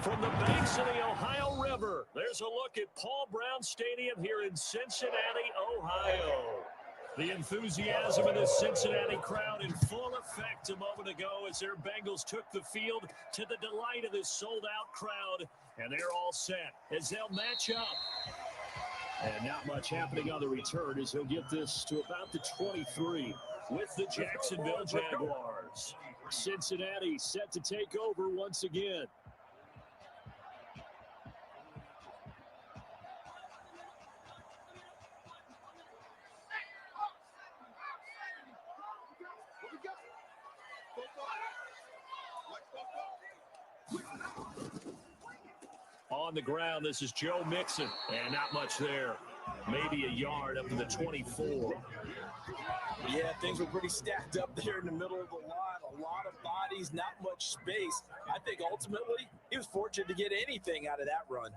From the banks of the Ohio River, there's a look at Paul Brown Stadium here in Cincinnati, Ohio. The enthusiasm of the Cincinnati crowd in full effect a moment ago as their Bengals took the field to the delight of this sold-out crowd. And they're all set as they'll match up. And not much happening on the return as he'll get this to about the 23 with the Jacksonville Jaguars. Cincinnati set to take over once again. On the ground, this is Joe Mixon, and not much there. Maybe a yard up to the 24. Yeah, things were pretty stacked up there in the middle of the line. A lot of bodies, not much space. I think ultimately he was fortunate to get anything out of that run.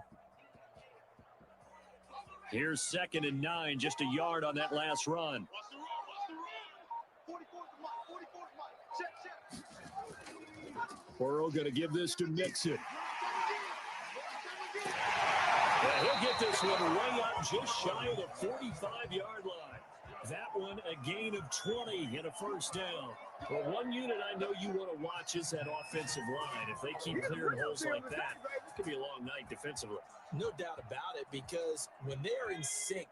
Here's 2nd and 9, just a yard on that last run. Burrow going to give this to Mixon. He'll get this one way up just shy of the 45-yard line. That one a gain of 20 and a first down. Well, one unit I know you want to watch is that offensive line. If they keep clearing holes like that, it could be a long night defensively. No doubt about it, because when they're in sync,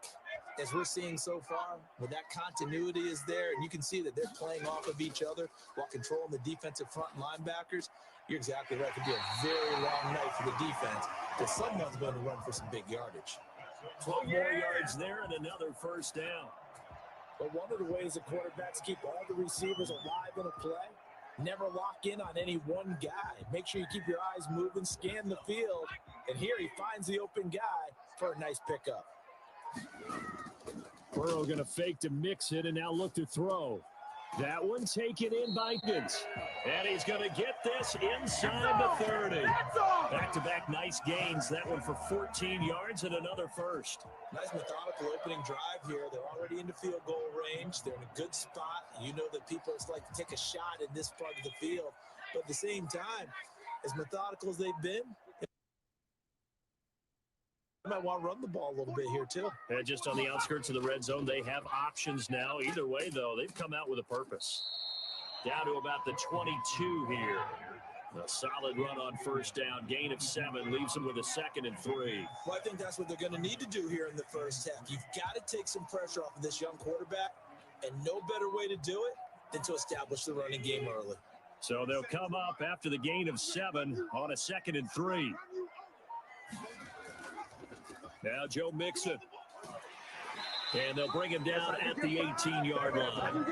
as we're seeing so far, when that continuity is there, and you can see that they're playing off of each other while controlling the defensive front linebackers, you're exactly right. It could be a very long night for the defense, because someone's going to run for some big yardage. 12 more yards there and another first down. But one of the ways the quarterbacks keep all the receivers alive in a play, never lock in on any one guy. Make sure you keep your eyes moving, scan the field, and here he finds the open guy for a nice pickup. Burrow going to fake to mix it and now look to throw. That one taken in by Higgins. And he's going to get this inside the 30. Back-to-back nice gains. That one for 14 yards and another first. Nice methodical opening drive here. They're already into field goal range. They're in a good spot. You know that people just like to take a shot in this part of the field. But at the same time, as methodical as they've been, they might want to run the ball a little bit here, too. And just on the outskirts of the red zone, they have options now. Either way, though, they've come out with a purpose. Down to about the 22 here. A solid run on first down. Gain of 7 leaves them with a 2nd and 3. Well, I think that's what they're going to need to do here in the first half. You've got to take some pressure off of this young quarterback, and no better way to do it than to establish the running game early. So they'll come up after the gain of 7 on a 2nd and 3. Now Joe Mixon. And they'll bring him down at the 18-yard line.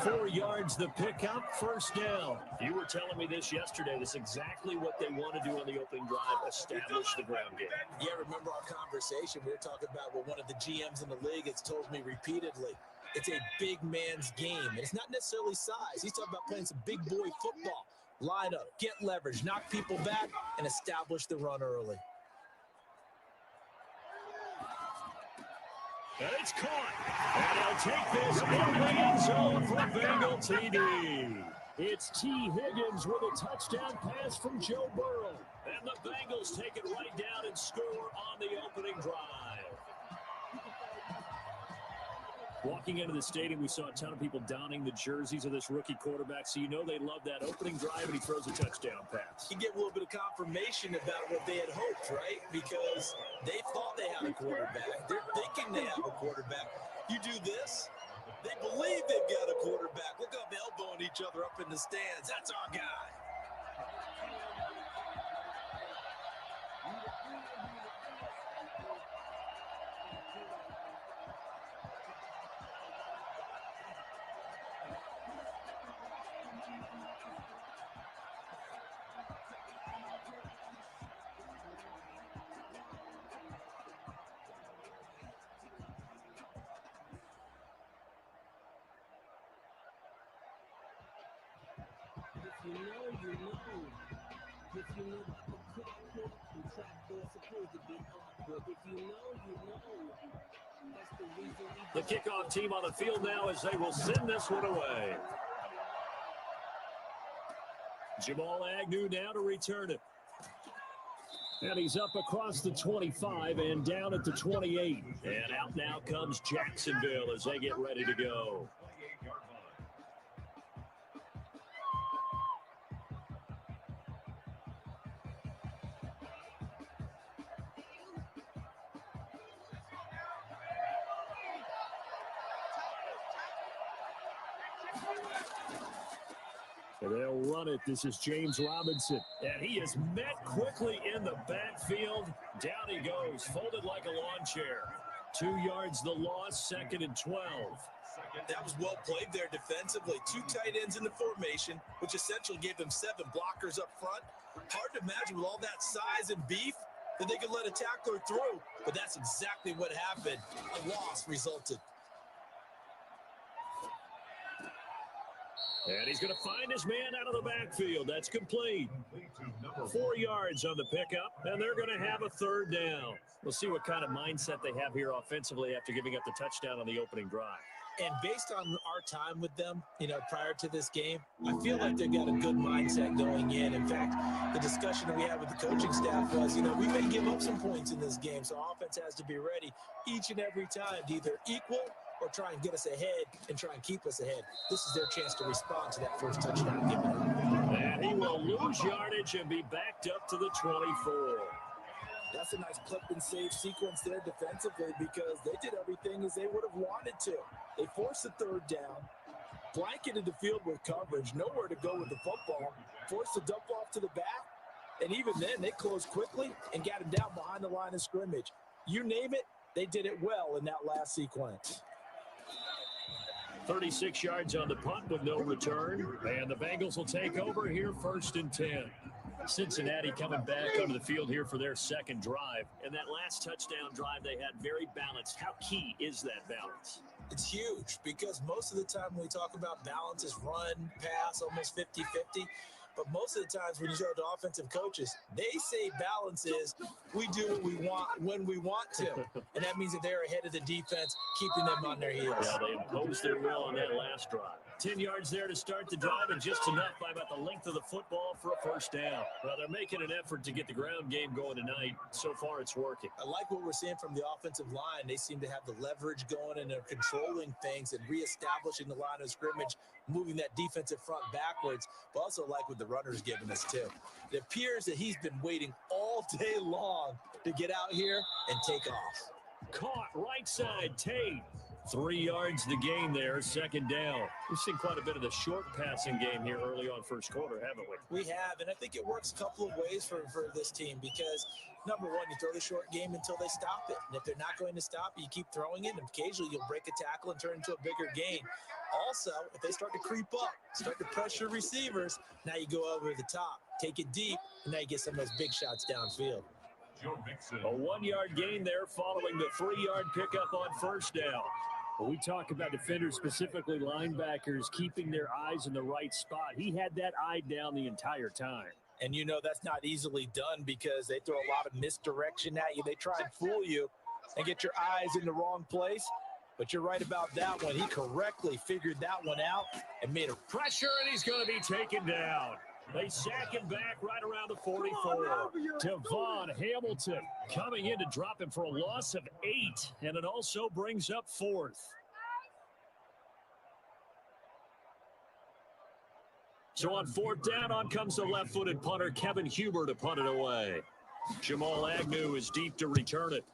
4 yards the pickup, first down. You were telling me this yesterday. This is exactly what they want to do on the opening drive, establish the ground game. Yeah, remember our conversation. We were talking about what one of the GMs in the league has told me repeatedly. It's a big man's game. And it's not necessarily size. He's talking about playing some big boy football. Line up, get leverage, knock people back, and establish the run early. And it's caught. And he'll take this in the end zone for Bengal TD. It's T. Higgins with a touchdown pass from Joe Burrow. And the Bengals take it right down and score on the opening drive. Walking into the stadium, we saw a ton of people donning the jerseys of this rookie quarterback, so you know they love that opening drive, and he throws a touchdown pass. You get a little bit of confirmation about what they had hoped, right? Because they thought they had a quarterback. They're thinking they have a quarterback. You do this, they believe they've got a quarterback. Look up, elbowing each other up in the stands. That's our guy. You know. If you know the quick and track they're supposed to be. But if you know. That's the reason the kickoff team on the field now as they will send this one away. Jamal Agnew now to return it. And he's up across the 25 and down at the 28. And out now comes Jacksonville as they get ready to go. And they'll run it. This is James Robinson. And he is met quickly in the backfield. Down he goes, folded like a lawn chair. 2 yards the loss, 2nd and 12. That was well played there defensively. 2 tight ends in the formation, which essentially gave them 7 blockers up front. Hard to imagine with all that size and beef that they could let a tackler through. But that's exactly what happened. A loss resulted. And he's going to find his man out of the backfield. That's complete. 4 yards on the pickup, and they're going to have a 3rd down. We'll see what kind of mindset they have here offensively after giving up the touchdown on the opening drive. And based on our time with them, prior to this game, I feel like they've got a good mindset going in. In fact, the discussion that we had with the coaching staff was, we may give up some points in this game, so offense has to be ready each and every time to either equal or try and get us ahead and try and keep us ahead. This is their chance to respond to that first touchdown given up. And he will lose yardage and be backed up to the 24. That's a nice clip and save sequence there defensively because they did everything as they would have wanted to. They forced the 3rd down, blanketed the field with coverage, nowhere to go with the football, forced the dump off to the back, and even then they closed quickly and got him down behind the line of scrimmage. You name it, they did it well in that last sequence. 36 yards on the punt with no return. And the Bengals will take over here 1st and 10. Cincinnati coming back onto the field here for their 2nd drive. And that last touchdown drive they had very balanced. How key is that balance? It's huge because most of the time when we talk about balance is run, pass, almost 50-50. But most of the times when you talk to offensive coaches, they say balance is we do what we want when we want to. And that means that they're ahead of the defense, keeping them on their heels. Yeah, they imposed their will on that last drive. 10 yards there to start the drive and just enough by about the length of the football for a 1st down. Well, they're making an effort to get the ground game going tonight. So far, it's working. I like what we're seeing from the offensive line. They seem to have the leverage going and they're controlling things and reestablishing the line of scrimmage, moving that defensive front backwards, but also like what the runner's giving us too. It appears that he's been waiting all day long to get out here and take off. Caught right side, Tate. 3 yards the gain there, 2nd down. We've seen quite a bit of the short passing game here early on 1st quarter, haven't we? We have, and I think it works a couple of ways for this team because, number one, you throw the short game until they stop it. And if they're not going to stop it, you keep throwing it, and occasionally you'll break a tackle and turn into a bigger gain. Also, if they start to creep up, start to pressure receivers, now you go over the top, take it deep, and now you get some of those big shots downfield. A 1-yard gain there following the 3-yard pickup on 1st down. When we talk about defenders, specifically linebackers, keeping their eyes in the right spot, he had that eye down the entire time. And that's not easily done because they throw a lot of misdirection at you. They try and fool you and get your eyes in the wrong place. But you're right about that one. He correctly figured that one out and made a pressure, and he's going to be taken down. They sack him back right around the 44. Devon Hamilton coming in to drop him for a loss of 8, and it also brings up 4th. So on 4th down, on comes the left-footed punter, Kevin Huber, to punt it away. Jamal Agnew is deep to return it.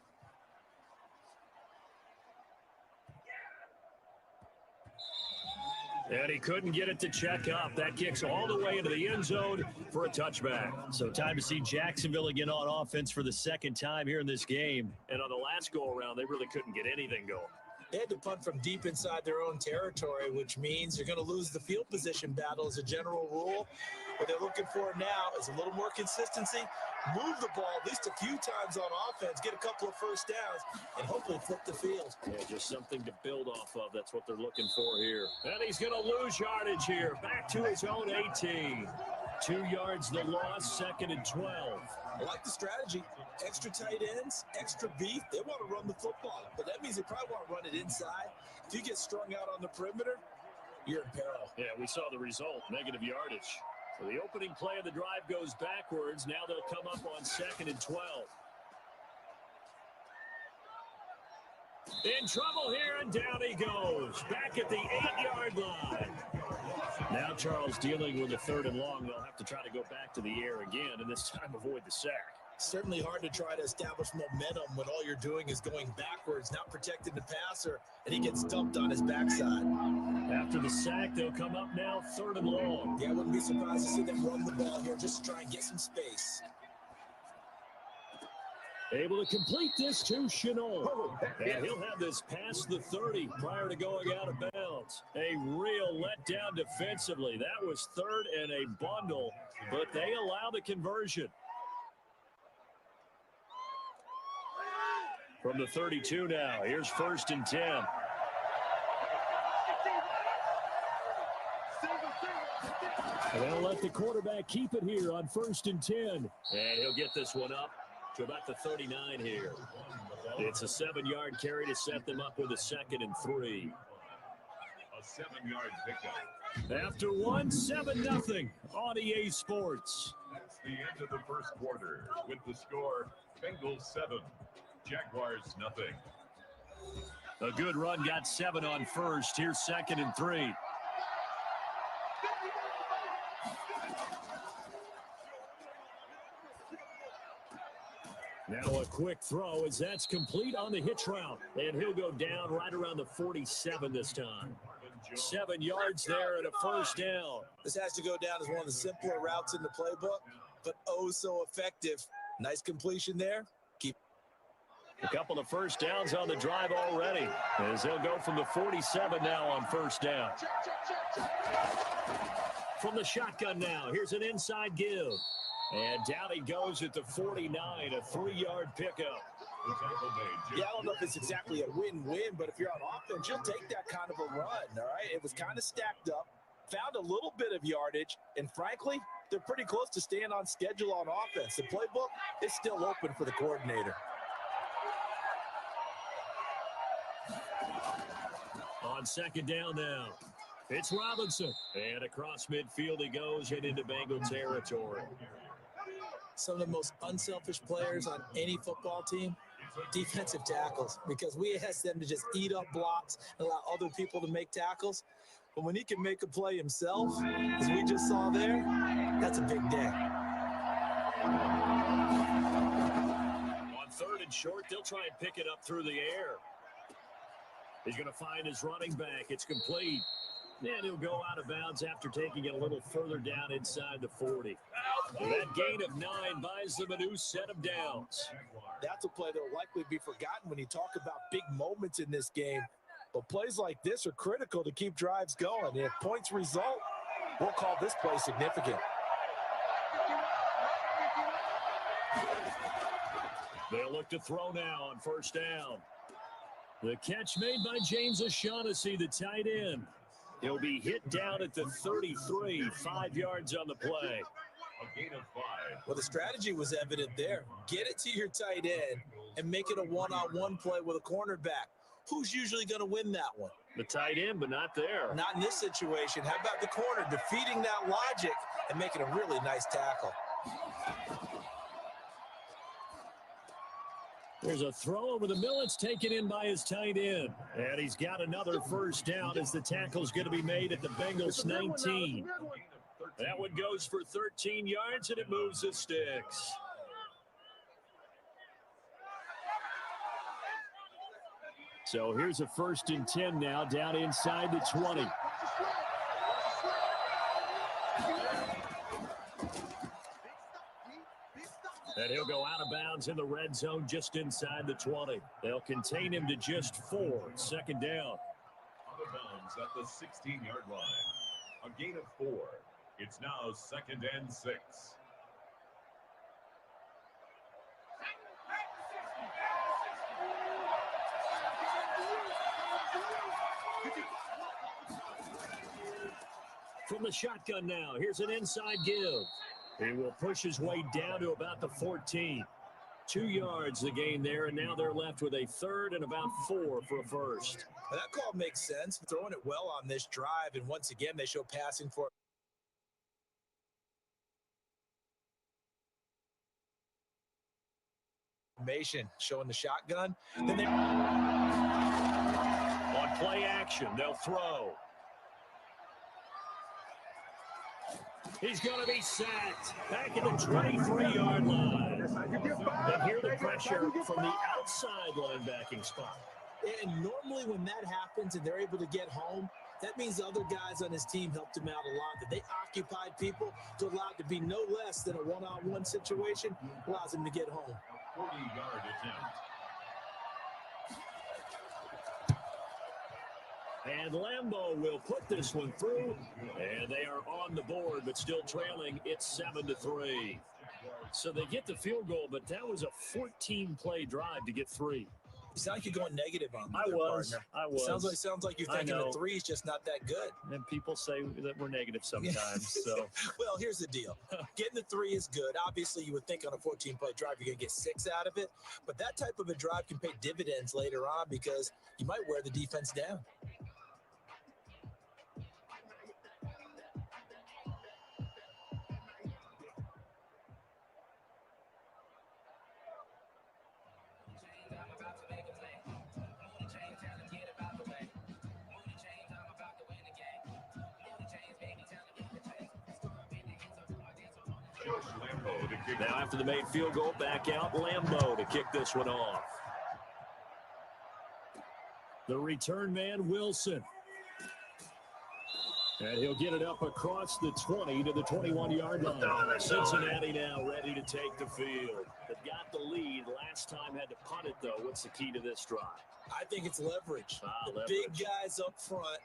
And he couldn't get it to check up. That kicks all the way into the end zone for a touchback. So time to see Jacksonville again on offense for the 2nd time here in this game. And on the last go-around, they really couldn't get anything going. They had to punt from deep inside their own territory, which means you're going to lose the field position battle as a general rule. What they're looking for now is a little more consistency, move the ball at least a few times on offense, get a couple of 1st downs, and hopefully flip the field. Yeah, just something to build off of. That's what they're looking for here. And he's going to lose yardage here, back to his own 18. 2 yards the loss, 2nd and 12. I like the strategy. Extra tight ends, extra beef. They want to run the football, but that means they probably want to run it inside. If you get strung out on the perimeter, you're in peril. Yeah, we saw the result, negative yardage. The opening play of the drive goes backwards. Now they'll come up on 2nd and 12. In trouble here, and down he goes. Back at the 8-yard line. Now Charles dealing with a 3rd and long. They'll have to try to go back to the air again, and this time avoid the sack. Certainly hard to try to establish momentum when all you're doing is going backwards, not protecting the passer, and he gets dumped on his backside. After the sack, they'll come up now 3rd and long. Yeah, I wouldn't be surprised to see them run the ball here just to try and get some space. Able to complete this to Chenault. And he'll have this past the 30 prior to going out of bounds. A real letdown defensively. That was 3rd and a bundle, but they allow the conversion. From the 32 now, here's 1st and 10. And they'll let the quarterback keep it here on 1st and 10. And he'll get this one up to about the 39 here. It's a 7-yard carry to set them up with a 2nd and 3. A 7-yard pickup. After 7-0 on EA Sports. That's the end of the first quarter with the score Bengals 7, Jaguars 0. A good run got 7 on 1st. Here's 2nd and 3. Now a quick throw as that's complete on the hitch route. And he'll go down right around the 47 this time. 7 yards there and a 1st down. This has to go down as one of the simpler routes in the playbook, but oh so effective. Nice completion there. A couple of 1st downs on the drive already as they'll go from the 47 now on 1st down. From the shotgun now, here's an inside give. And down he goes at the 49, a 3-yard pickup. Yeah, I don't know if it's exactly a win-win, but if you're on offense, you'll take that kind of a run, all right? It was kind of stacked up, found a little bit of yardage, and frankly, they're pretty close to staying on schedule on offense. The playbook is still open for the coordinator. On 2nd down now, it's Robinson. And across midfield he goes and into Bengal territory. Some of the most unselfish players on any football team, defensive tackles, because we ask them to just eat up blocks and allow other people to make tackles. But when he can make a play himself, as we just saw there, that's a big day. On 3rd and short, they'll try and pick it up through the air. He's going to find his running back. It's complete. And he'll go out of bounds after taking it a little further down inside the 40. That gain of 9 buys them a new set of downs. That's a play that will likely be forgotten when you talk about big moments in this game. But plays like this are critical to keep drives going. And if points result, we'll call this play significant. They'll look to throw now on 1st down. The catch made by James O'Shaughnessy, the tight end. He'll be hit down at the 33, 5 yards on the play. A gain of 5. Well, the strategy was evident there. Get it to your tight end and make it a one-on-one play with a cornerback. Who's usually going to win that one? The tight end, but not there. Not in this situation. How about the corner defeating that logic and making a really nice tackle? There's a throw over the middle. It's taken in by his tight end. And he's got another 1st down as the tackle's going to be made at the Bengals 19. That one goes for 13 yards, and it moves the sticks. So here's a 1st and 10 now, down inside the 20. And he'll go out of bounds in the red zone just inside the 20. They'll contain him to just 4. 2nd down. Out of bounds at the 16-yard line. A gain of 4. It's now 2nd and 6. From the shotgun now, here's an inside give. He will push his way down to about the 14. 2 yards the gain there, and now they're left with a 3rd and about 4 for a 1st. Well, that call makes sense. Throwing it well on this drive, and once again, they show passing for formation, showing the shotgun. Then they On play action, they'll throw. He's going to be sacked back at the 23-yard line. And hear the pressure from the outside linebacking spot. And normally when that happens and they're able to get home, that means the other guys on his team helped him out a lot. That they occupied people to allow it to be no less than a one-on-one situation allows him to get home. 40-yard attempt. And Lambeau will put this one through. And they are on the board, but still trailing. It's 7-3. So they get the field goal, but that was a 14-play drive to get 3. You sound like you're going negative on me. I was. Sounds like you're thinking the 3 is just not that good. And people say that we're negative sometimes. So, well, here's the deal. Getting the 3 is good. Obviously, you would think on a 14-play drive you're going to get 6 out of it. But that type of a drive can pay dividends later on because you might wear the defense down. Now after the made field goal, back out Lambeau to kick this one off. The return man, Wilson. And he'll get it up across the 20 to the 21-yard line. Cincinnati now ready to take the field. They've got the lead. Last time had to punt it, though. What's the key to this drive? I think it's leverage. Leverage. Big guys up front.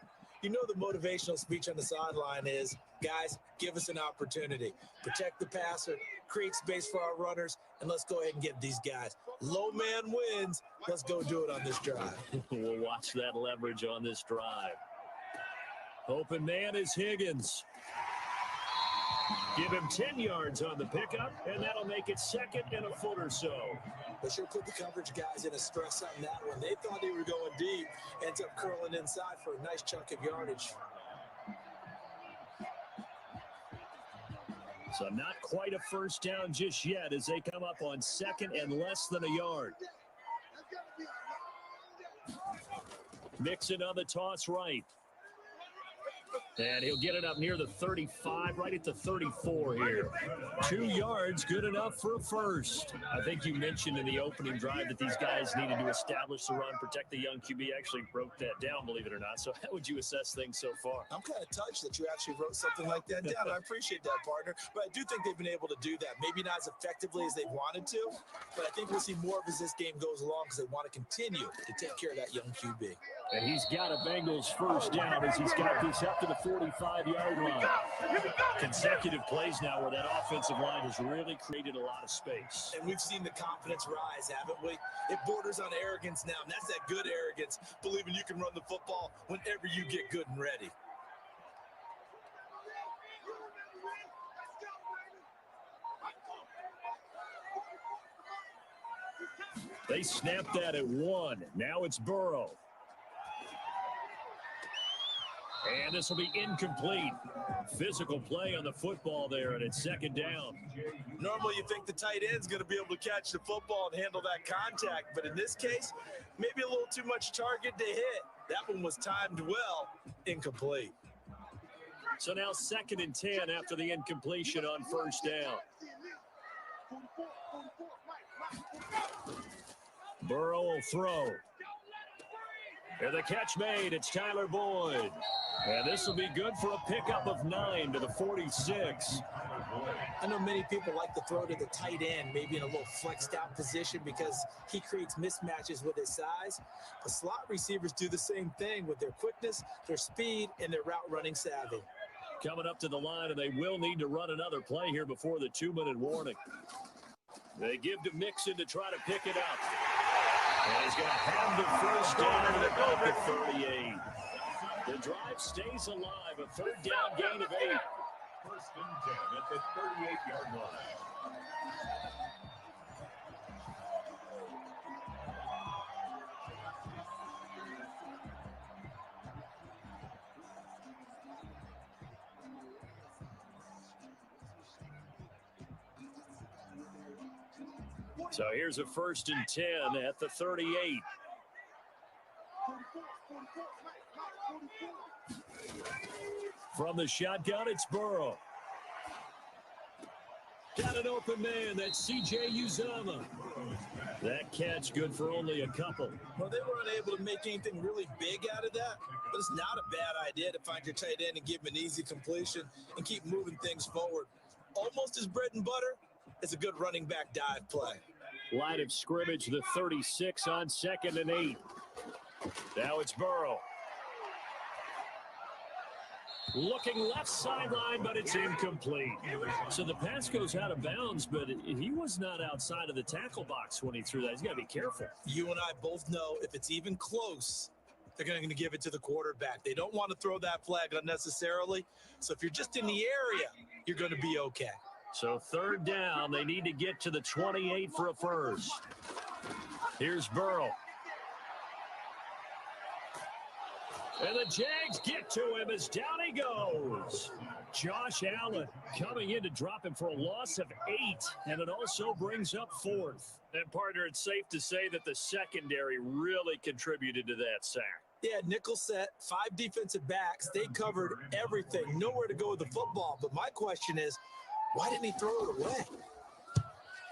You know the motivational speech on the sideline is, guys, give us an opportunity. Protect the passer, create space for our runners, and let's go ahead and get these guys. Low man wins. Let's go do it on this drive. We'll watch that leverage on this drive. Open man is Higgins. Give him 10 yards on the pickup, and that'll make it second and a foot or so. They sure put the coverage guys in a stress on that one. They thought they were going deep. Ends up curling inside for a nice chunk of yardage. So not quite a first down just yet as they come up on second and less than a yard. Mixon on the toss right. And he'll get it up near the 35, right at the 34 here. 2 yards, good enough for a first. I think you mentioned in the opening drive that these guys needed to establish the run, protect the young QB. Actually broke that down, believe it or not. So how would you assess things so far? I'm kind of touched that you actually wrote something like that down. I appreciate that, partner. But I do think they've been able to do that. Maybe not as effectively as they wanted to, but I think we'll see more of as this game goes along because they want to continue to take care of that young QB. And he's got a Bengals first down as he's got this up to the 45-yard line. Consecutive plays now where that offensive line has really created a lot of space. And we've seen the confidence rise, haven't we? It borders on arrogance now, and that's that good arrogance, believing you can run the football whenever you get good and ready. They snapped that at 1. Now it's Burrow. And this will be incomplete. Physical play on the football there, and it's second down. Normally you think the tight end's going to be able to catch the football and handle that contact, but in this case, maybe a little too much target to hit. That one was timed well, incomplete. So now second and 10 after the incompletion on first down. Burrow will throw. And the catch made. It's Tyler Boyd. And this will be good for a pickup of 9 to the 46. I know many people like to throw to the tight end, maybe in a little flexed out position because he creates mismatches with his size. The slot receivers do the same thing with their quickness, their speed, and their route running savvy. Coming up to the line, and they will need to run another play here before the 2-minute warning. They give to Mixon to try to pick it up. And he's going to have the first down at about the 38. The drive stays alive. A third down gain of 8. First and 10 at the 38-yard line. So here's a 1st and 10 at the 38. From the shotgun, it's Burrow. Got an open man. That's C.J. Uzomah. That catch good for only a couple. Well, they were unable to make anything really big out of that, but it's not a bad idea to find your tight end and give him an easy completion and keep moving things forward. Almost as bread and butter is a good running back dive play. Line of scrimmage, the 36 on 2nd and 8. Now it's Burrow. Looking left sideline, but it's incomplete. So the pass goes out of bounds, but he was not outside of the tackle box when he threw that. He's got to be careful. You and I both know if it's even close, they're going to give it to the quarterback. They don't want to throw that flag unnecessarily. So if you're just in the area, you're going to be okay. So 3rd down, they need to get to the 28 for a first. Here's Burrow. And the Jags get to him as down he goes. Josh Allen coming in to drop him for a loss of 8, and it also brings up 4th. And, partner, it's safe to say that the secondary really contributed to that sack. Yeah, nickel set, 5 defensive backs. They covered everything. Nowhere to go with the football. But my question is, why didn't he throw it away?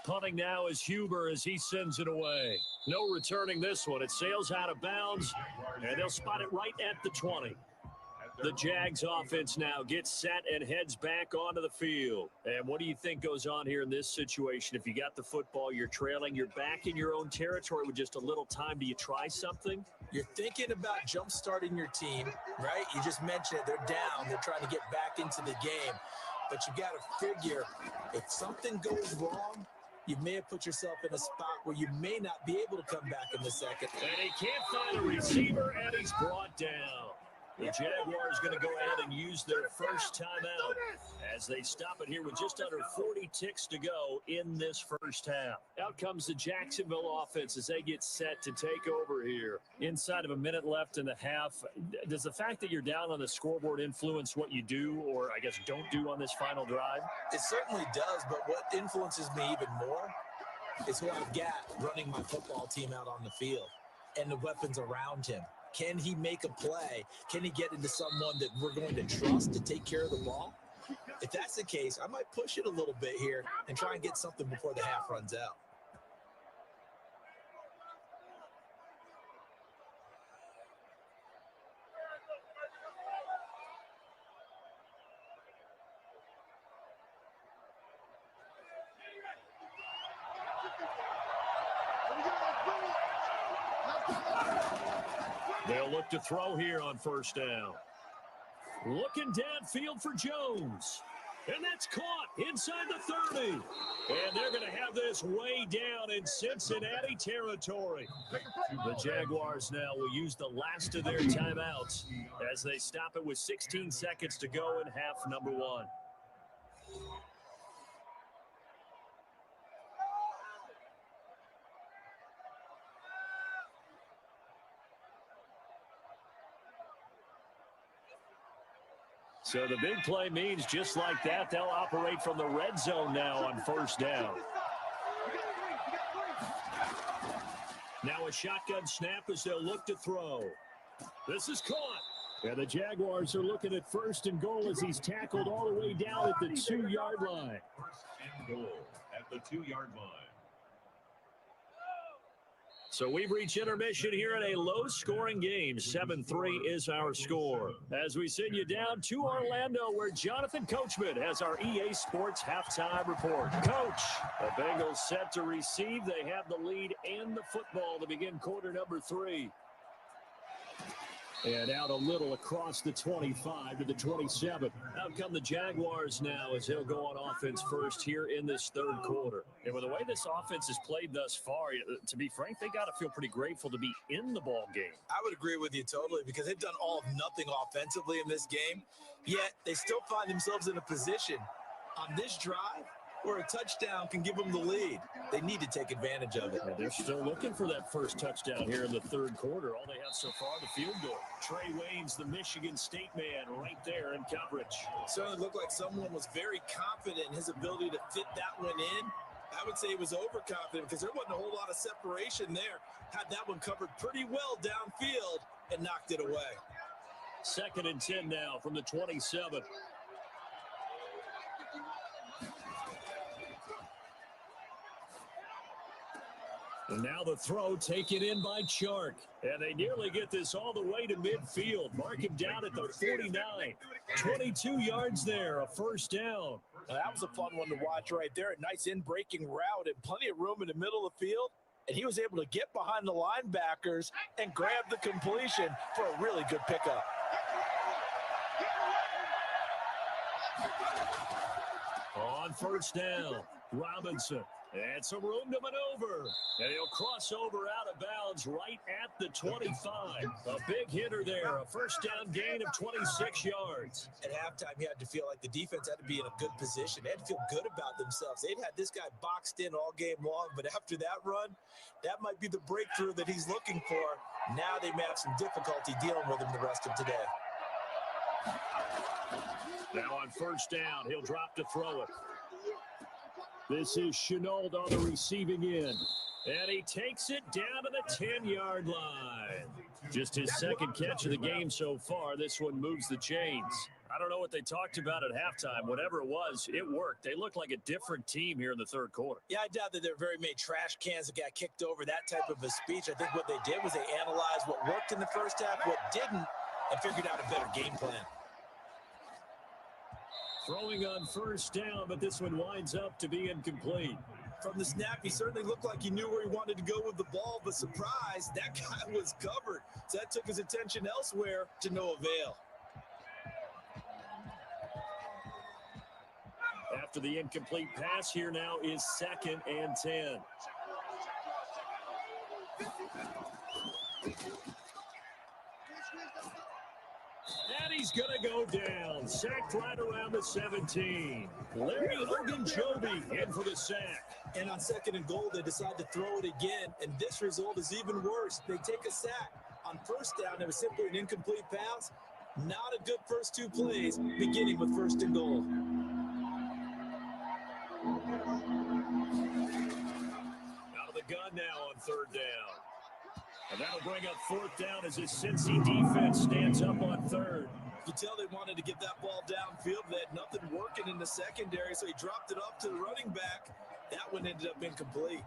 Punting now is Huber as he sends it away. No returning this one. It sails out of bounds, and they'll spot it right at the 20. The Jags offense now gets set and heads back onto the field. And what do you think goes on here in this situation? If you got the football, you're trailing, you're back in your own territory with just a little time. Do you try something? You're thinking about jump-starting your team, right? You just mentioned it. They're down. They're trying to get back into the game. But you got to figure if something goes wrong, you may have put yourself in a spot where you may not be able to come back in the second. And he can't find a receiver, and he's brought down. The Jaguars going to go ahead and use their first timeout as they stop it here with just under 40 ticks to go in this first half. Out comes the Jacksonville offense as they get set to take over here. Inside of a minute left in the half, does the fact that you're down on the scoreboard influence what you do or, I guess, don't do on this final drive? It certainly does, but what influences me even more is who I've got running my football team out on the field and the weapons around him. Can he make a play? Can he get into someone that we're going to trust to take care of the ball? If that's the case, I might push it a little bit here and try and get something before the half runs out. They'll look to throw here on first down. Looking downfield for Jones. And that's caught inside the 30. And they're going to have this way down in Cincinnati territory. The Jaguars now will use the last of their timeouts as they stop it with 16 seconds to go in half number 1. So the big play means just like that, they'll operate from the red zone now on first down. Now a shotgun snap as they'll look to throw. This is caught. And the Jaguars are looking at first and goal as he's tackled all the way down at the 2-yard line. First and goal at the 2-yard line. So we've reached intermission here in a low-scoring game. 7-3 is our score. As we send you down to Orlando, where Jonathan Coachman has our EA Sports halftime report. Coach, the Bengals set to receive. They have the lead and the football to begin quarter number 3. And out a little across the 25 to the 27. Out come the Jaguars now as they'll go on offense first here in this third quarter. And with the way this offense has played thus far, to be frank, they got to feel pretty grateful to be in the ball game. I would agree with you totally because they've done all of nothing offensively in this game, yet they still find themselves in a position on this drive where a touchdown can give them the lead. They need to take advantage of it. And they're still looking for that first touchdown here in the third quarter. All they have so far, the field goal. Trey Waynes, the Michigan State man, right there in coverage. Certainly looked like someone was very confident in his ability to fit that one in. I would say he was overconfident because there wasn't a whole lot of separation there. Had that one covered pretty well downfield and knocked it away. 2nd and 10 now from the 27. And now the throw taken in by Chark. And they nearly get this all the way to midfield. Mark him down at the 49. 22 yards there, a 1st down. Now, that was a fun one to watch right there. A nice in-breaking route and plenty of room in the middle of the field. And he was able to get behind the linebackers and grab the completion for a really good pickup. On 1st down, Robinson. And some room to maneuver. And he'll cross over out of bounds right at the 25. A big hitter there. A 1st down gain of 26 yards. At halftime, you had to feel like the defense had to be in a good position. They had to feel good about themselves. They'd had this guy boxed in all game long, but after that run, that might be the breakthrough that he's looking for. Now they may have some difficulty dealing with him the rest of today. Now on 1st down, he'll drop to throw it. This is Chenault on the receiving end. And he takes it down to the 10-yard line. Just his 2nd catch of the game so far. This one moves the chains. I don't know what they talked about at halftime. Whatever it was, it worked. They looked like a different team here in the 3rd quarter. Yeah, I doubt that there were very many trash cans that got kicked over, that type of a speech. I think what they did was they analyzed what worked in the 1st half, what didn't, and figured out a better game plan. Throwing on 1st down, but this one winds up to be incomplete. From the snap, he certainly looked like he knew where he wanted to go with the ball, but surprise, that guy was covered. So that took his attention elsewhere to no avail. After the incomplete pass, here now is 2nd and 10. And he's going to go down. Sacked right around the 17. Larry Ogunjobi in for the sack. And on 2nd and goal, they decide to throw it again. And this result is even worse. They take a sack. On 1st down, it was simply an incomplete pass. Not a good first 2 plays, beginning with 1st and goal. Out of the gun now on 3rd down. And that'll bring up 4th down as his Cincy defense stands up on 3rd. You tell they wanted to get that ball downfield. They had nothing working in the secondary, so he dropped it up to the running back. That one ended up incomplete.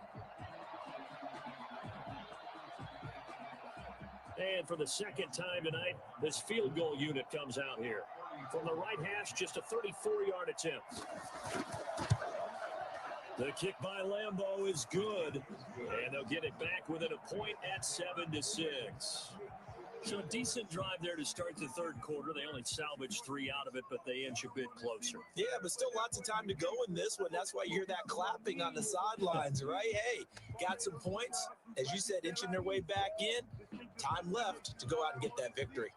And for the 2nd time tonight, this field goal unit comes out here. From the right hash, just a 34-yard attempt. The kick by Lambeau is good, and they'll get it back within a point at 7-6. So a decent drive there to start the 3rd quarter. They only salvaged 3 out of it, but they inch a bit closer. Yeah, but still lots of time to go in this one. That's why you hear that clapping on the sidelines, right? Hey, got some points. As you said, inching their way back in. Time left to go out and get that victory.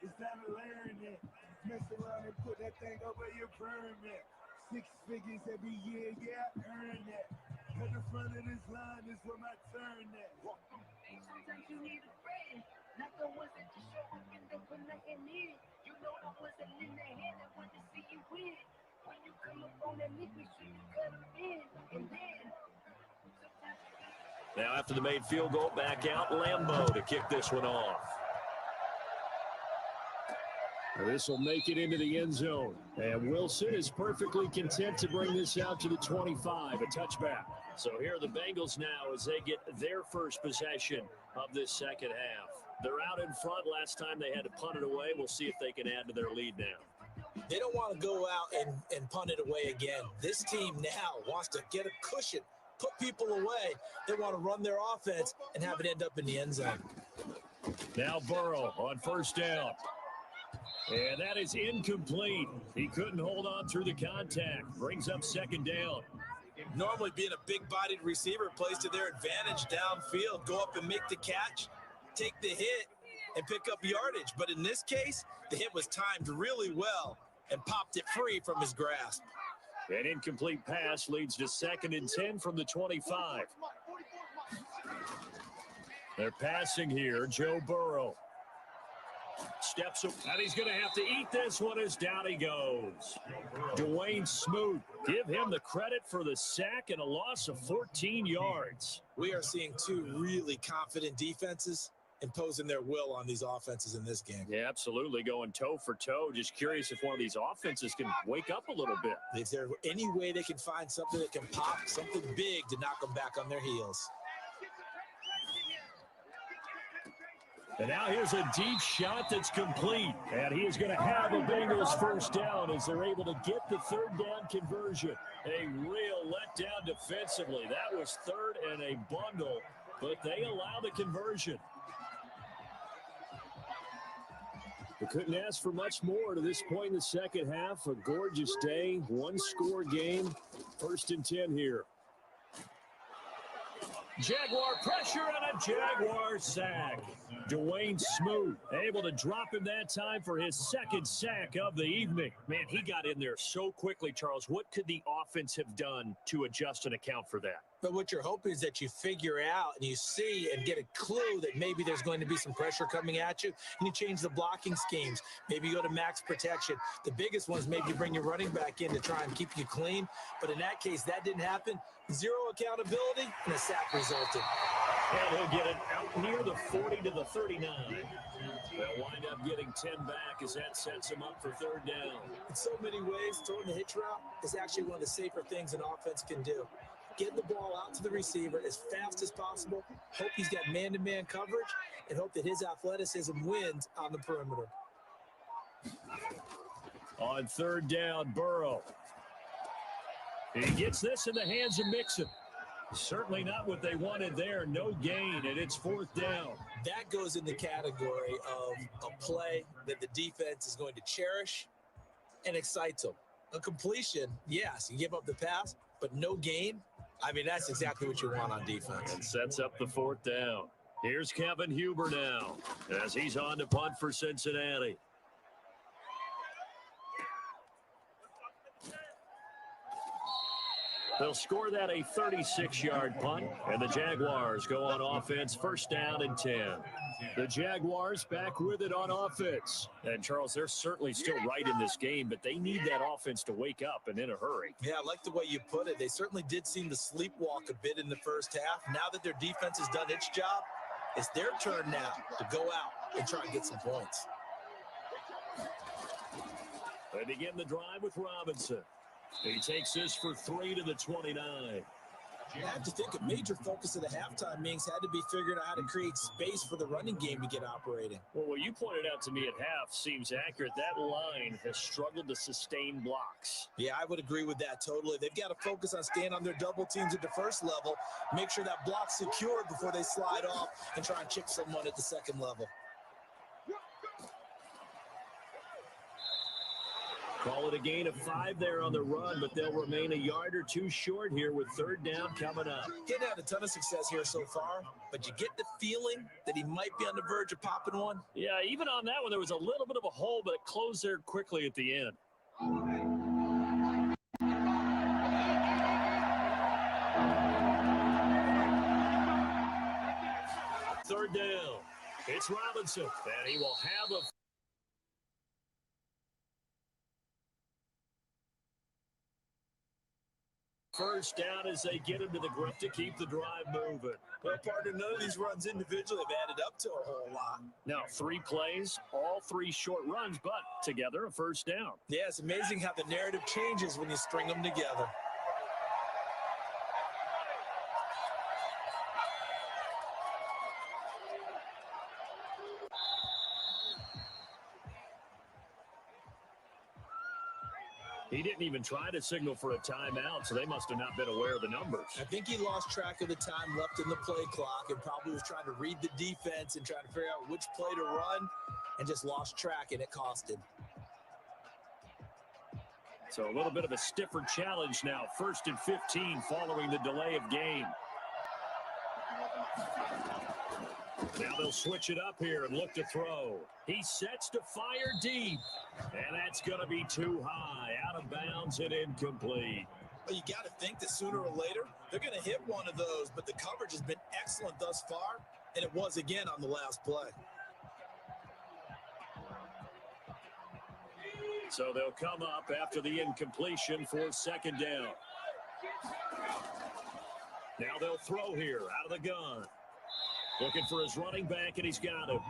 It's time to learn it. Mess around and put that thing over your permit. 6 figures every year, yeah, earn it. At the front of this line is where my turn at. Sometimes you need a friend, not the ones that you show up and don't put nothing in. You know the ones that lend their hand and want to see you win. When you come up on that league, make sure you cut them in. And then now after the made field goal, back out Lambeau to kick this one off. This will make it into the end zone. And Wilson is perfectly content to bring this out to the 25, a touchback. So here are the Bengals now as they get their first possession of this 2nd half. They're out in front. Last time they had to punt it away. We'll see if they can add to their lead now. They don't want to go out and punt it away again. This team now wants to get a cushion, put people away. They want to run their offense and have it end up in the end zone. Now Burrow on 1st down. And that is incomplete. He couldn't hold on through the contact. Brings up 2nd down. Normally being a big-bodied receiver plays to their advantage downfield. Go up and make the catch, take the hit, and pick up yardage. But in this case, the hit was timed really well and popped it free from his grasp. An incomplete pass leads to 2nd and 10 from the 25. They're passing here, Joe Burrow. Steps up, and he's going to have to eat this one as down he goes. Dwayne Smoot, give him the credit for the sack and a loss of 14 yards. We are seeing two really confident defenses imposing their will on these offenses in this game. Yeah, absolutely, going toe for toe. Just curious if one of these offenses can wake up a little bit. Is there any way they can find something that can pop, something big to knock them back on their heels? And now here's a deep shot that's complete. And he is going to have a Bengals first down as they're able to get the third down conversion. A real letdown defensively. That was third and a bundle, but they allow the conversion. We couldn't ask for much more to this point in the second half. A gorgeous day, one-score game. 1st and 10 here. Jaguar pressure and a Jaguar sack. Dwayne Smoot able to drop him that time for his second sack of the evening. Man, he got in there so quickly, Charles. What could the offense have done to adjust and account for that? But what you're hoping is that you figure out and you see and get a clue that maybe there's going to be some pressure coming at you, and you change the blocking schemes. Maybe you go to max protection. The biggest one is maybe you bring your running back in to try and keep you clean. But in that case, that didn't happen. Zero accountability, and a sack resulted. And he'll get it out near the 40 to the 39. They'll wind up getting 10 back as that sets him up for third down. In so many ways, throwing the hitch route is actually one of the safer things an offense can do. Get the ball out to the receiver as fast as possible, hope he's got man-to-man coverage, and hope that his athleticism wins on the perimeter. On third down, Burrow. He gets this in the hands of Mixon. Certainly not what they wanted there. No gain, and it's 4th down. That goes in the category of a play that the defense is going to cherish and excites them. A completion, yes, you give up the pass, but no gain. I mean, that's exactly what you want on defense. And sets up the 4th down. Here's Kevin Huber now as he's on to punt for Cincinnati. They'll score that a 36-yard punt, and the Jaguars go on offense, 1st down and 10. The Jaguars back with it on offense. And, Charles, they're certainly still right in this game, but they need that offense to wake up and in a hurry. Yeah, I like the way you put it. They certainly did seem to sleepwalk a bit in the first half. Now that their defense has done its job, it's their turn now to go out and try and get some points. They begin the drive with Robinson. He takes this for 3 to the 29. I have to think a major focus of the halftime meetings had to be figuring out how to create space for the running game to get operating. Well, what you pointed out to me at half seems accurate. That line has struggled to sustain blocks. Yeah, I would agree with that totally. They've got to focus on staying on their double teams at the first level, make sure that block's secured before they slide off and try and chip someone at the second level. Call it a gain of 5 there on the run, but they'll remain a yard or two short here with third down coming up. Getting had a ton of success here so far, but you get the feeling that he might be on the verge of popping one. Yeah, even on that one, there was a little bit of a hole, but it closed there quickly at the end. Third down. It's Robinson, and he will have a first down as they get him to the ground to keep the drive moving. Well, partner, none of these runs individually have added up to a whole lot. Now, 3 plays, all 3 short runs, but together a first down. Yeah, it's amazing how the narrative changes when you string them together. He didn't even try to signal for a timeout, so they must have not been aware of the numbers. I think he lost track of the time left in the play clock and probably was trying to read the defense and trying to figure out which play to run and just lost track, and it cost him. So a little bit of a stiffer challenge now. 1st and 15 following the delay of game. Now they'll switch it up here and look to throw. He sets to fire deep, and that's going to be too high, out of bounds and incomplete. Well, you got to think that sooner or later they're going to hit one of those, but the coverage has been excellent thus far, and it was again on the last play. So they'll come up after the incompletion for second down. Now they'll throw here out of the gun. Looking for his running back, and he's got him.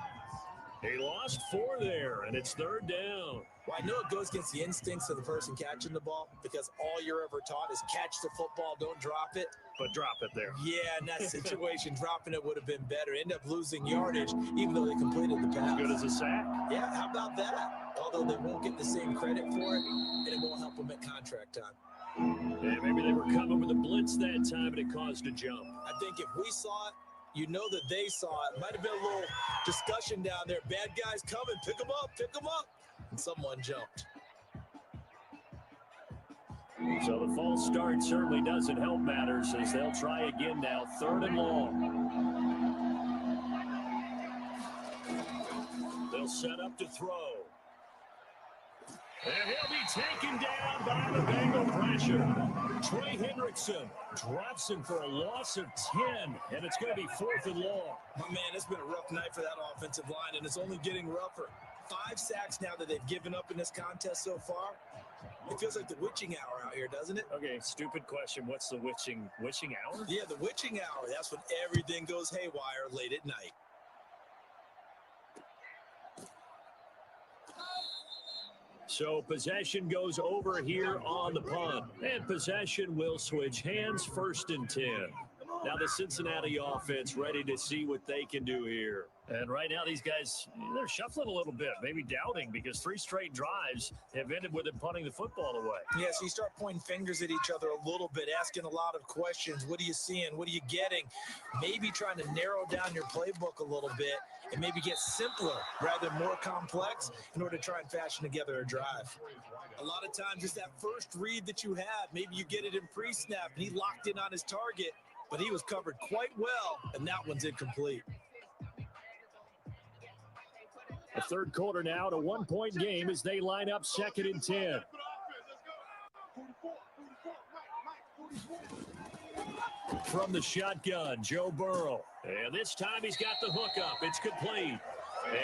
He lost 4 there, and it's third down. Well, I know it goes against the instincts of the person catching the ball because all you're ever taught is catch the football, don't drop it. But drop it there. Yeah, in that situation, dropping it would have been better. End up losing yardage, even though they completed the pass. As good as a sack. Yeah, how about that? Although they won't get the same credit for it, and it won't help them at contract time. Yeah, maybe they were coming with a blitz that time, and it caused a jump. I think if we saw it, you know that they saw it. Might have been a little discussion down there. Bad guys coming. Pick them up. Pick them up. And someone jumped. So the false start certainly doesn't help matters as they'll try again now. 3rd and long. They'll set up to throw. And he'll be taken down by the Bengal pressure. Trey Hendrickson drops him for a loss of 10, and it's going to be 4th and long. My man, it's been a rough night for that offensive line, and it's only getting rougher. 5 sacks now that they've given up in this contest so far. It feels like the witching hour out here, doesn't it? Okay, stupid question. What's the witching hour? Yeah, the witching hour. That's when everything goes haywire late at night. So possession goes over here on the punt. And possession will switch hands, 1st and 10. Now the Cincinnati offense ready to see what they can do here. And right now these guys, they're shuffling a little bit, maybe doubting because 3 straight drives have ended with them punting the football away. Yeah, so you start pointing fingers at each other a little bit, asking a lot of questions. What are you seeing? What are you getting? Maybe trying to narrow down your playbook a little bit and maybe get simpler rather than more complex in order to try and fashion together a drive. A lot of times it's that first read that you have. Maybe you get it in pre-snap and he locked in on his target, but he was covered quite well, and that one's incomplete. A 3rd quarter now, to 1-point game as they line up 2nd and 10. From the shotgun, Joe Burrow. And this time he's got the hook up. It's complete.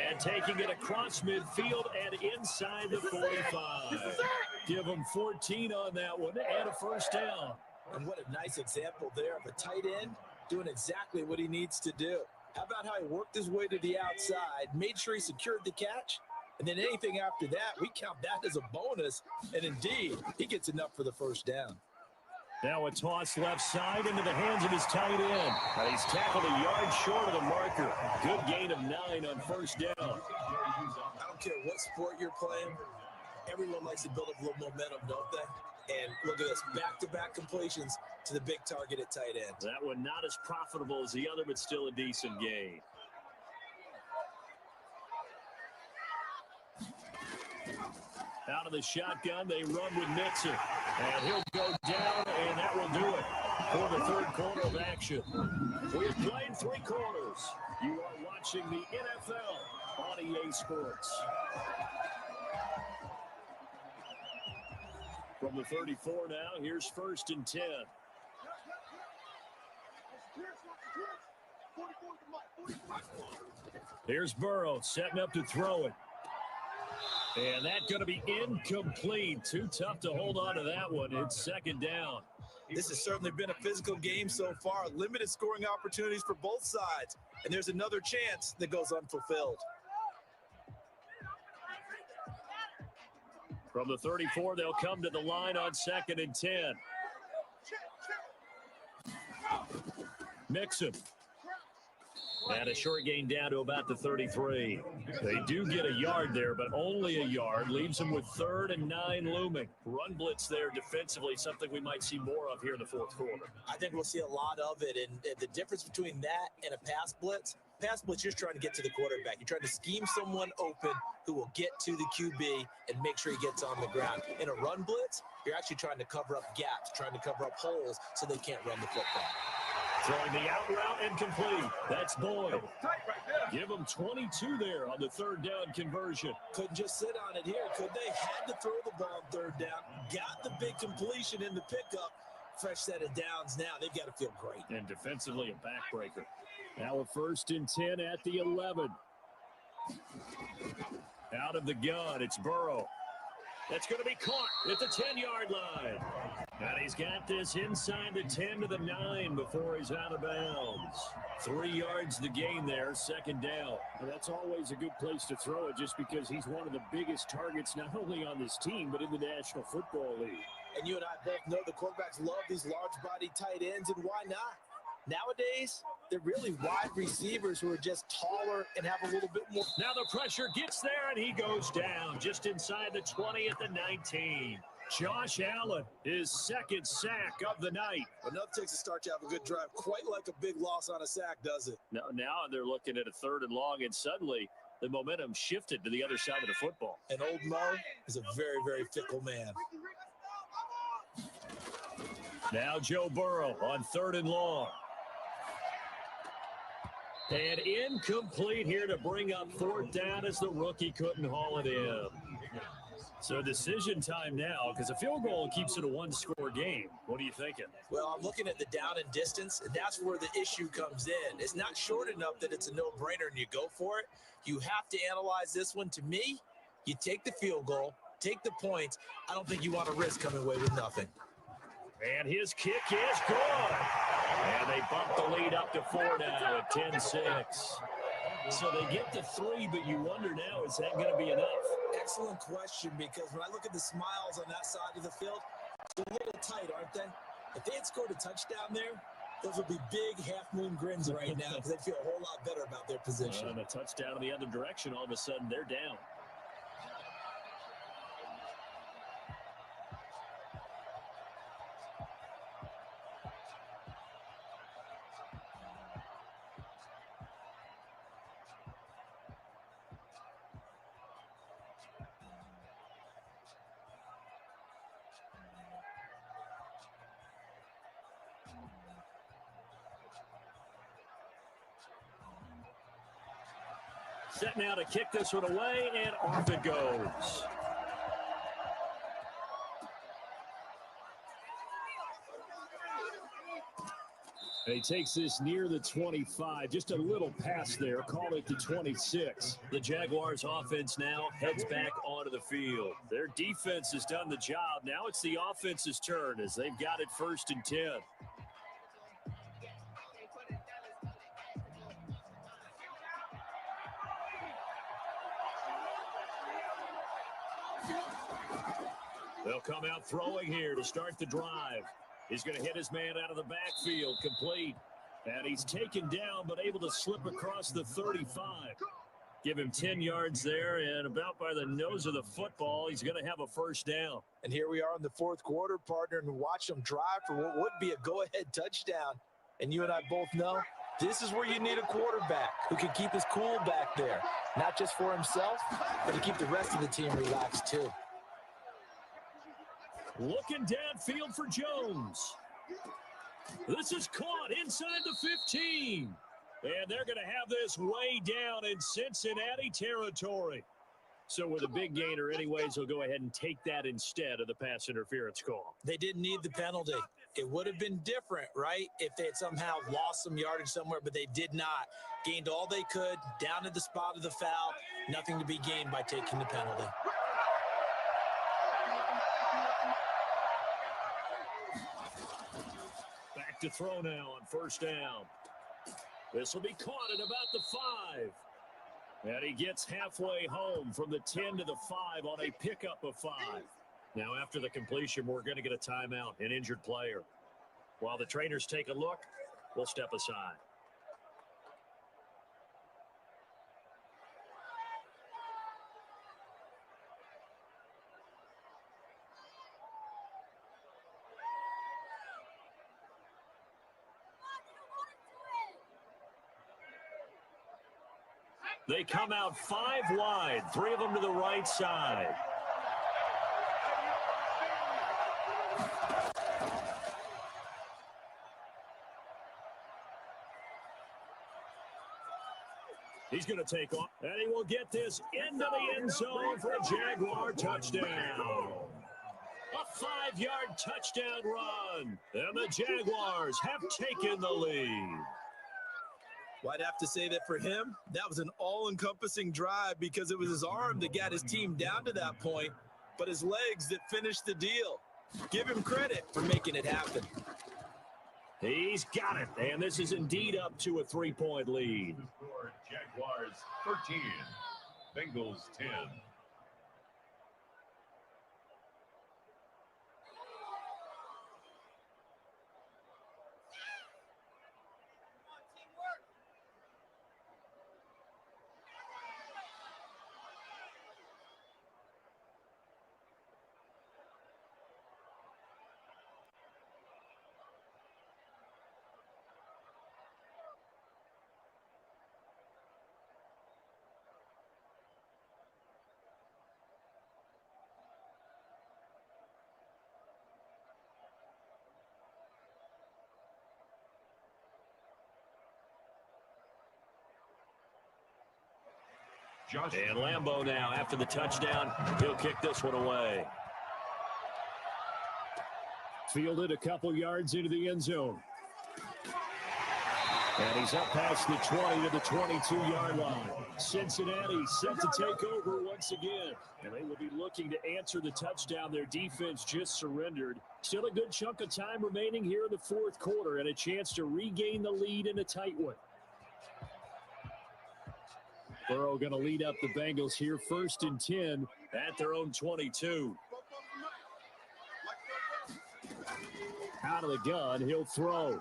And taking it across midfield and inside the 45. Give him 14 on that one and a 1st down. And what a nice example there of a tight end doing exactly what he needs to do. How about how he worked his way to the outside, made sure he secured the catch, and then anything after that, we count that as a bonus. And indeed, he gets enough for the 1st down. Now a toss left side into the hands of his tight end. He's tackled a yard short of the marker. Good gain of 9 on 1st down. I don't care what sport you're playing. Everyone likes to build up a little momentum, don't they? And look at this, back-to-back completions to the big target at tight end. That one not as profitable as the other, but still a decent gain. Out of the shotgun, they run with Mixon. And he'll go down, and that will do it for the 3rd quarter of action. We've played 3 quarters. You are watching the NFL on EA Sports. From the 34 now, here's 1st and 10. Here's Burrow setting up to throw it. And that's going to be incomplete. Too tough to hold on to that one. It's 2nd down. This has certainly been a physical game so far. Limited scoring opportunities for both sides. And there's another chance that goes unfulfilled. From the 34, they'll come to the line on 2nd and 10. Mixon. And a short gain down to about the 33. They do get a yard there, but only a yard. Leaves them with 3rd and 9 looming. Run blitz there defensively, something we might see more of here in the 4th quarter. I think we'll see a lot of it. And the difference between that and a pass blitz, you're trying to get to the quarterback. You're trying to scheme someone open who will get to the QB and make sure he gets on the ground. In a run blitz, you're actually trying to cover up gaps, trying to cover up holes so they can't run the football. Throwing the out route incomplete. That's Boyd. Give them 22 there on the 3rd down conversion. Couldn't just sit on it here, could they? Had to throw the ball on 3rd down. Got the big completion in the pickup. Fresh set of downs now. They've got to feel great. And defensively, a backbreaker. Now a 1st and 10 at the 11. Out of the gun, it's Burrow. That's going to be caught at the 10-yard line. And he's got this inside the 10 to the 9 before he's out of bounds. 3 yards to gain there, second down. And that's always a good place to throw it just because he's one of the biggest targets not only on this team but in the National Football League. And you and I both know the quarterbacks love these large-body tight ends, and why not? Nowadays, they're really wide receivers who are just taller and have a little bit more. Now the pressure gets there, and he goes down just inside the 20 at the 19. Josh Allen, his second sack of the night. Enough takes a start to have a good drive. Quite like a big loss on a sack, does it? Now they're looking at a 3rd and long, and suddenly the momentum shifted to the other side of the football. And old Mo is a very, very fickle man. Now Joe Burrow on 3rd and long. And incomplete here to bring up 4th down as the rookie couldn't haul it in. So decision time now because a field goal keeps it a 1-score game. What are you thinking? Well, I'm looking at the down and distance, and that's where the issue comes in. It's not short enough that it's a no-brainer and you go for it. You have to analyze this one. To me, you take the field goal, take the points. I don't think you want to risk coming away with nothing. And his kick is good. And they bump the lead up to 4 now at 10-6. So they get to 3, but you wonder now, is that going to be enough? Excellent question, because when I look at the smiles on that side of the field, they're a little tight, aren't they? If they had scored a touchdown there, those would be big half-moon grins right now because they feel a whole lot better about their position. And a touchdown in the other direction, all of a sudden they're down. Set now to kick this one away, and off it goes. And he takes this near the 25, just a little pass there, call it the 26. The Jaguars offense now heads back onto the field. Their defense has done the job. Now it's the offense's turn as they've got it 1st and 10. They'll come out throwing here to start the drive. He's going to hit his man out of the backfield, complete. And he's taken down, but able to slip across the 35. Give him 10 yards there, and about by the nose of the football, he's going to have a 1st down. And here we are in the 4th quarter, partner, and watch them drive for what would be a go-ahead touchdown. And you and I both know this is where you need a quarterback who can keep his cool back there, not just for himself, but to keep the rest of the team relaxed too. Looking downfield for Jones. This is caught inside the 15. And they're going to have this way down in Cincinnati territory. So with a big gainer anyways, they'll go ahead and take that instead of the pass interference call. They didn't need the penalty. It would have been different, right, if they had somehow lost some yardage somewhere, but they did not. Gained all they could, down at the spot of the foul. Nothing to be gained by taking the penalty. Back to throw now on 1st down. This will be caught at about the 5. And he gets halfway home from the 10 to the 5 on a pickup of 5. Now after the completion, we're going to get a timeout, an injured player. While the trainers take a look, we'll step aside. They come out 5 wide, 3 of them to the right side. He's going to take off, and he will get this into the end zone for a Jaguar touchdown. A 5-yard touchdown run, and the Jaguars have taken the lead. Well, I'd have to say that for him, that was an all-encompassing drive because it was his arm that got his team down to that point. but his legs that finished the deal. Give him credit for making it happen. He's got it, and this is indeed up to a 3-point lead. The score, Jaguars 13, Bengals 10. And Lambeau now, after the touchdown, he'll kick this one away. Fielded a couple yards into the end zone. And he's up past the 20 to the 22-yard line. Cincinnati set to take over once again. And they will be looking to answer the touchdown their defense just surrendered. Still a good chunk of time remaining here in the fourth quarter and a chance to regain the lead in a tight one. Burrow going to lead up the Bengals here, 1st and 10 at their own 22. Out of the gun, he'll throw.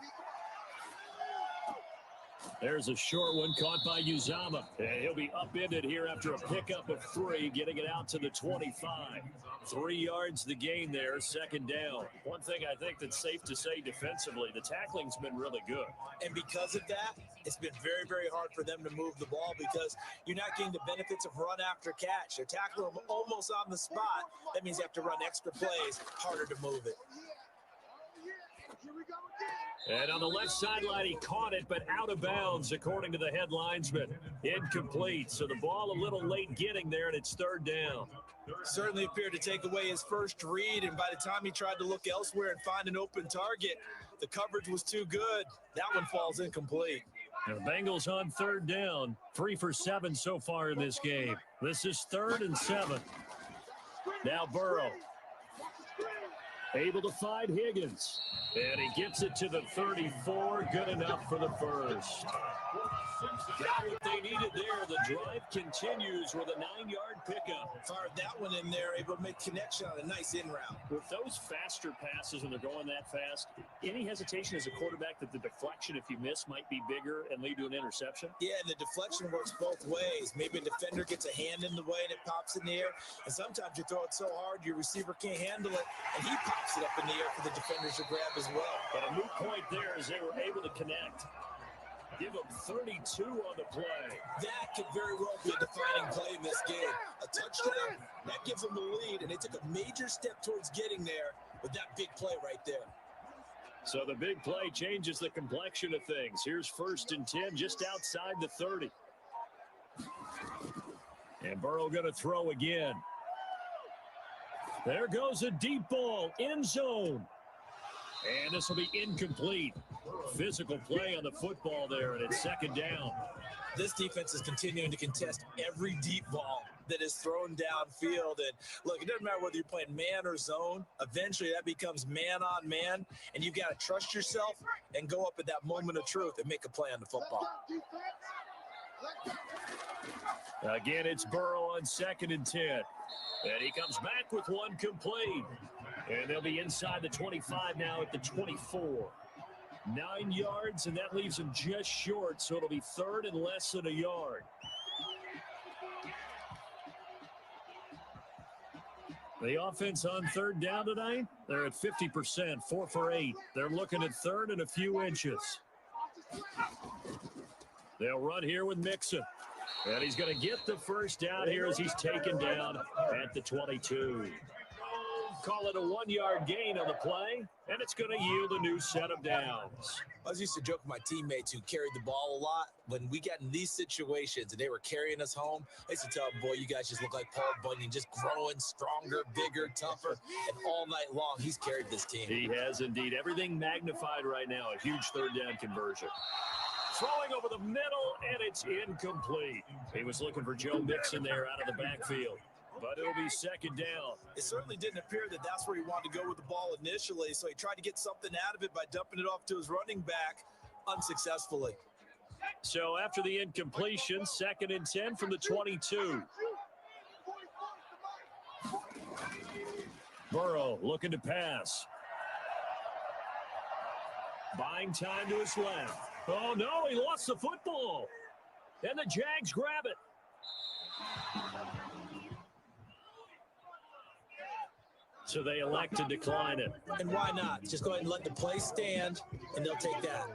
There's a short one caught by Uzama. And he'll be upended here after a pickup of 3, getting it out to the 25. 3 yards the gain there, 2nd down. One thing I think that's safe to say defensively, the tackling's been really good. And because of that, it's been very, very hard for them to move the ball because you're not getting the benefits of run after catch. They're tackling them almost on the spot. That means you have to run extra plays, harder to move it. And on the left sideline, he caught it, but out of bounds, according to the head linesman. Incomplete, so the ball a little late getting there, and it's 3rd down. Certainly appeared to take away his first read, and by the time he tried to look elsewhere and find an open target, the coverage was too good. That one falls incomplete. And the Bengals on 3rd down, 3 for 7 so far in this game. This is 3rd and 7. Now Burrow. Able to find Higgins. And he gets it to the 34. Good enough for the first. Got what they needed there. The drive continues with a 9-yard pickup. Fired that one in there, able to make connection on a nice in route. With those faster passes when they're going that fast, any hesitation as a quarterback that the deflection, if you miss, might be bigger and lead to an interception? Yeah, and the deflection works both ways. Maybe a defender gets a hand in the way and it pops in the air. And sometimes you throw it so hard your receiver can't handle it, and he pops it up in the air for the defenders to grab as well. But a moot point there as they were able to connect. Give him 32 on the play. That could very well be a defining play in this game. A touchdown, that gives them the lead, and they took a major step towards getting there with that big play right there. So the big play changes the complexion of things. Here's 1st and 10 just outside the 30. And Burrow going to throw again. There goes a deep ball, end zone. And this will be incomplete. Physical play on the football there, and it's 2nd down. This defense is continuing to contest every deep ball that is thrown downfield. And look, it doesn't matter whether you're playing man or zone. Eventually, that becomes man on man, and you've got to trust yourself and go up at that moment of truth and make a play on the football. Again, it's Burrow on 2nd and 10. And he comes back with one complete. And they'll be inside the 25 now at the 24. 9 yards, and that leaves him just short, so it'll be 3rd and less than a yard. The offense on 3rd down tonight, they're at 50%, 4 for 8. They're looking at 3rd and a few inches. They'll run here with Mixon. And he's going to get the first down here as he's taken down at the 22. Call it a 1-yard gain on the play, and it's going to yield a new set of downs. I was used to joke with my teammates who carried the ball a lot. When we got in these situations and they were carrying us home, I used to tell them, boy, you guys just look like Paul Bunyan, just growing stronger, bigger, tougher, and all night long he's carried this team. He has indeed. Everything magnified right now, a huge 3rd down conversion. Throwing over the middle, and it's incomplete. He was looking for Joe Mixon there out of the backfield. but it'll be second down. It certainly didn't appear that that's where he wanted to go with the ball initially, so he tried to get something out of it by dumping it off to his running back unsuccessfully. So after the incompletion, 2nd and 10 from the 22. Burrow looking to pass. Buying time to his left. Oh, no, he lost the football. And the Jags grab it. So they elect to decline it. And why not? Just go ahead and let the play stand, and they'll take that.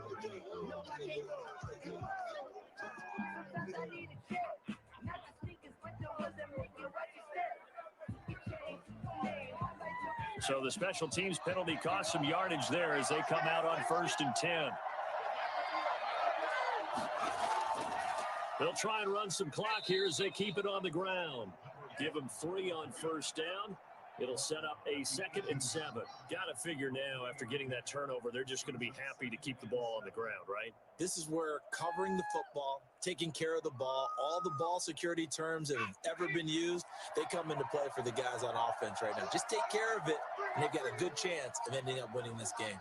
So the special teams penalty cost some yardage there as they come out on 1st and 10. They'll try and run some clock here as they keep it on the ground. Give them 3 on 1st down. It'll set up a 2nd and 7. Got to figure now, after getting that turnover, they're just going to be happy to keep the ball on the ground, right? This is where covering the football, taking care of the ball, all the ball security terms that have ever been used, they come into play for the guys on offense right now. Just take care of it, and they've got a good chance of ending up winning this game.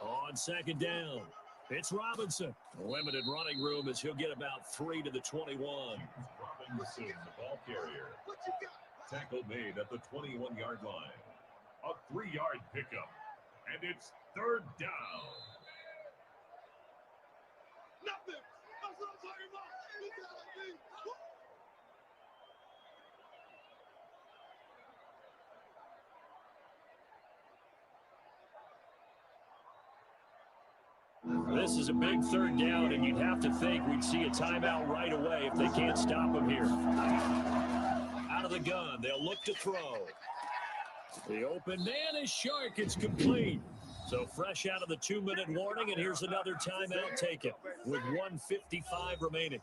On 2nd down, it's Robinson. Limited running room as he'll get about 3 to the 21. Robinson, the ball carrier. Tackle made at the 21-yard line. A 3-yard pickup. And it's 3rd down. Nothing. That's what I'm talking about. This is a big 3rd down, and you'd have to think we'd see a timeout right away if they can't stop him here. Out of the gun, they'll look to throw. The open man is Shark. It's complete. So fresh out of the 2-minute warning, and here's another timeout taken with 1:55 remaining.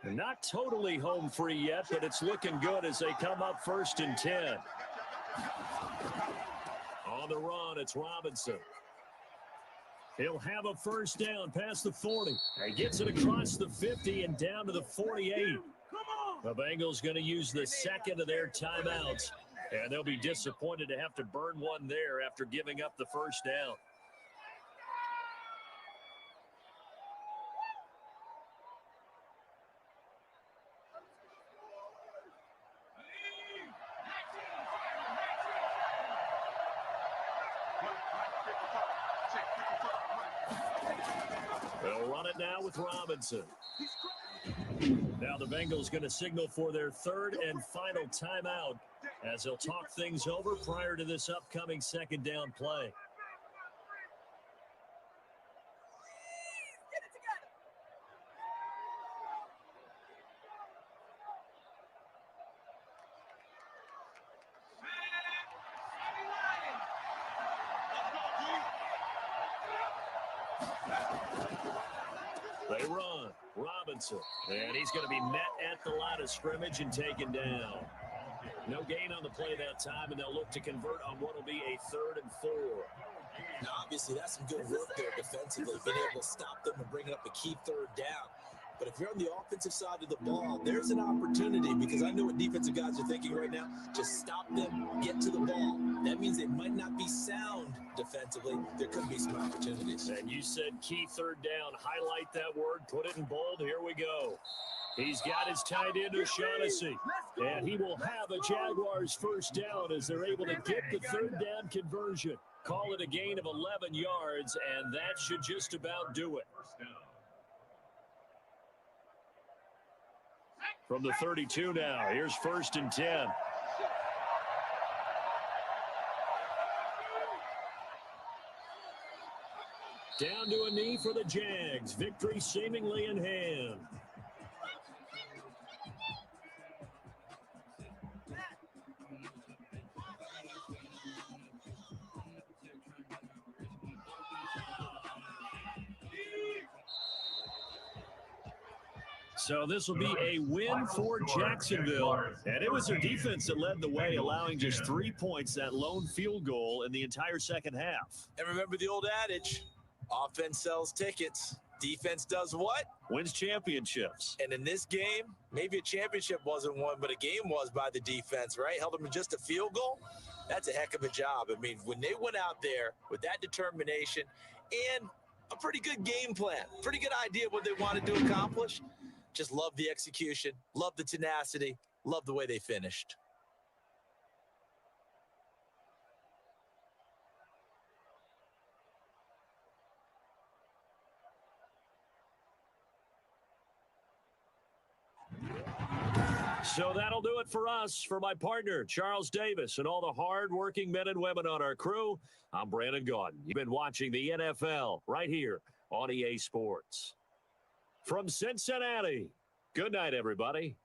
Not totally home free yet, but it's looking good as they come up 1st and 10. On the run, it's Robinson. He'll have a 1st down past the 40. He gets it across the 50 and down to the 48. The Bengals going to use the 2nd of their timeouts, and they'll be disappointed to have to burn one there after giving up the 1st down. They'll run it now with Robinson. Now the Bengals going to signal for their 3rd and final timeout as they'll talk things over prior to this upcoming 2nd down play. They run. Robinson. And he's going to be met at the line of scrimmage and taken down. No gain on the play that time, and they'll look to convert on what will be a 3rd and 4. Now, obviously, that's some good work there defensively, being able to stop them and bring up a key 3rd down. But if you're on the offensive side of the ball, there's an opportunity, because I know what defensive guys are thinking right now. Just stop them, get to the ball. That means they might not be sound defensively. There could be some opportunities. And you said key 3rd down. Highlight that word. Put it in bold. Here we go. He's got his tight end O'Shaughnessy, and he will have a Jaguars 1st down as they're able to get the 3rd down conversion. Call it a gain of 11 yards, and that should just about do it. From the 32 now, here's 1st and 10. Down to a knee for the Jags. Victory seemingly in hand. So this will be a win for Jacksonville. And it was their defense that led the way, allowing just 3 points, that lone field goal in the entire second half. And remember the old adage, offense sells tickets. Defense does what? Wins championships. And in this game, maybe a championship wasn't won, but a game was by the defense, right? Held them in just a field goal. That's a heck of a job. I mean, when they went out there with that determination and a pretty good game plan, pretty good idea of what they wanted to accomplish, just love the execution, love the tenacity, love the way they finished. So that'll do it for us. For my partner, Charles Davis, and all the hard-working men and women on our crew, I'm Brandon Gaudin. You've been watching the NFL right here on EA Sports. From Cincinnati, good night, everybody.